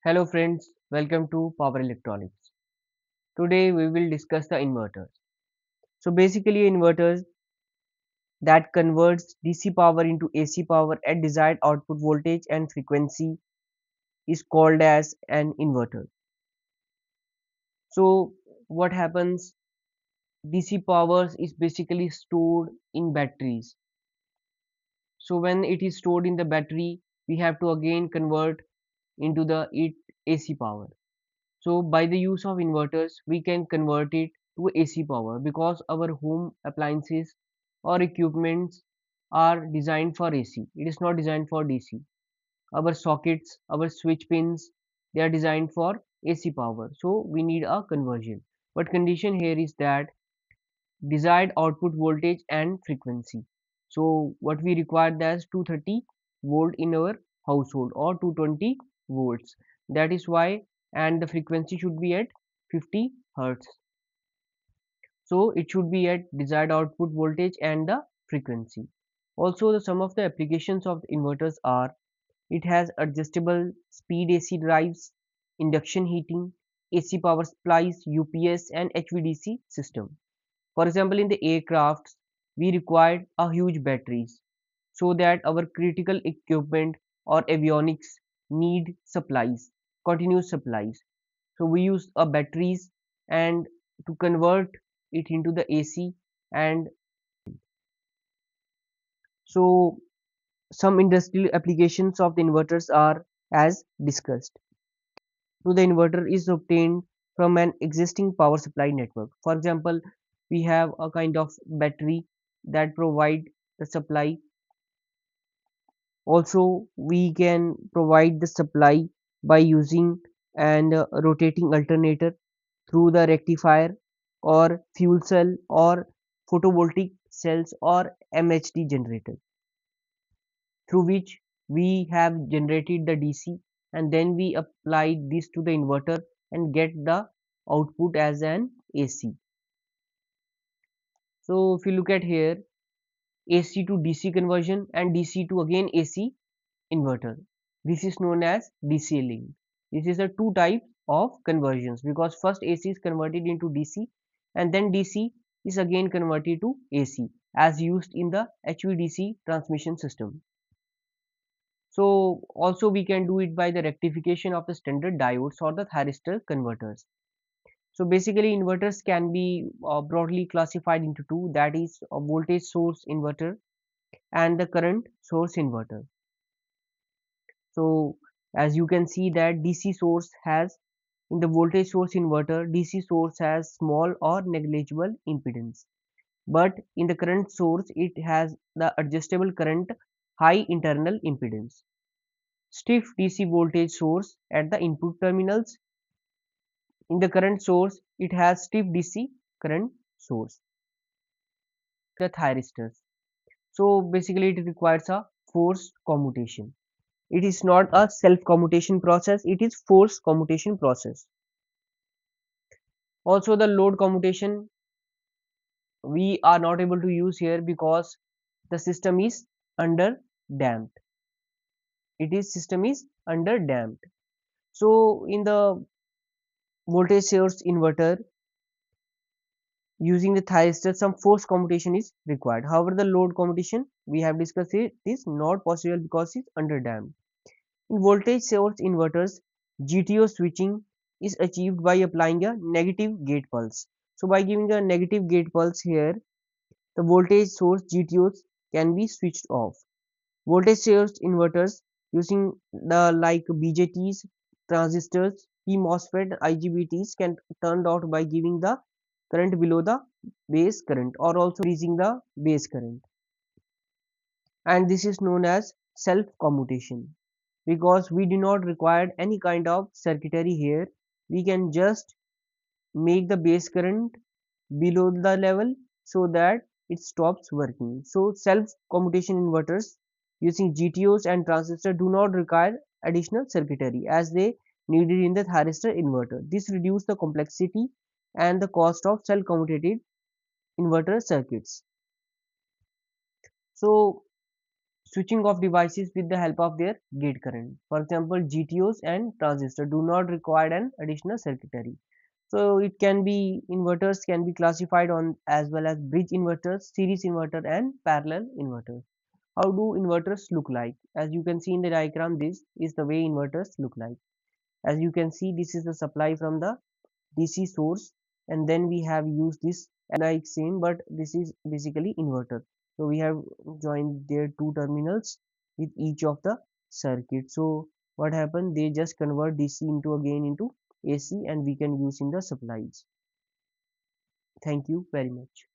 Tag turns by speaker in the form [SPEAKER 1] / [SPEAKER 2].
[SPEAKER 1] Hello friends, welcome to Power Electronics. Today we will discuss the inverters. So basically inverters that converts DC power into AC power at desired output voltage and frequency is called as an inverter. So what happens, DC power is basically stored in batteries. So when it is stored in the battery, we have to again convert into the AC power. So by the use of inverters, we can convert it to AC power because our home appliances or equipments are designed for AC. It is not designed for DC. Our sockets, our switch pins, they are designed for AC power. So we need a conversion. But condition here is that desired output voltage and frequency. So what we require that's 230 volt in our household or 220 volts. That is why, and the frequency should be at 50 hertz. So it should be at desired output voltage and the frequency. Also, some of the applications of the inverters are it has adjustable speed AC drives, induction heating, AC power supplies, UPS and HVDC system. For example, in the aircrafts, we required a huge batteries so that our critical equipment or avionics need supplies, continuous supplies. So we use a batteries and to convert it into the AC. And so some industrial applications of the inverters are as discussed. So the inverter is obtained from an existing power supply network. For example, we have a kind of battery that provide the supply. Also we can provide the supply by using an rotating alternator through the rectifier or fuel cell or photovoltaic cells or MHD generator, through which we have generated the DC and then we apply this to the inverter and get the output as an AC. So if you look at here, AC to DC conversion and DC to again AC inverter. This is known as DC link. This is a two type of conversions because first AC is converted into DC and then DC is again converted to AC as used in the HVDC transmission system. So also we can do it by the rectification of the standard diodes or the thyristor converters. So basically inverters can be broadly classified into two, that is a voltage source inverter and the current source inverter. So as you can see that DC source has, in the voltage source inverter, DC source has small or negligible impedance, but in the current source it has the adjustable current high internal impedance. Stiff DC voltage source at the input terminals. In the current source it has stiff DC current source. The thyristors. So basically it requires a forced commutation. It is not a self commutation process, it is forced commutation process. Also the load commutation we are not able to use here because the system is under damped. It is system is under damped. So in the voltage source inverter using the thyristor some forced commutation is required. However, the load commutation we have discussed it is not possible because it's under damped. In voltage source inverters, GTO switching is achieved by applying a negative gate pulse. So by giving a negative gate pulse here, the voltage source GTOs can be switched off. Voltage source inverters using the like BJTs, transistors, P MOSFET, IGBTs can turned out by giving the current below the base current or also increasing the base current, and this is known as self commutation because we do not require any kind of circuitry here. We can just make the base current below the level so that it stops working. So self commutation inverters using GTOs and transistors do not require additional circuitry as they needed in the thyristor inverter. This reduces the complexity and the cost of self commutated inverter circuits. So switching off devices with the help of their gate current. For example, GTOs and transistors do not require an additional circuitry. So it can be inverters can be classified on as well as bridge inverters, series inverter and parallel inverters. How do inverters look like? As you can see in the diagram, this is the way inverters look like. As you can see, this is the supply from the DC source, and then we have used this like same, but this is basically inverter. So we have joined their two terminals with each of the circuit. So what happened, they just convert DC into again into AC, and we can use in the supplies. Thank you very much.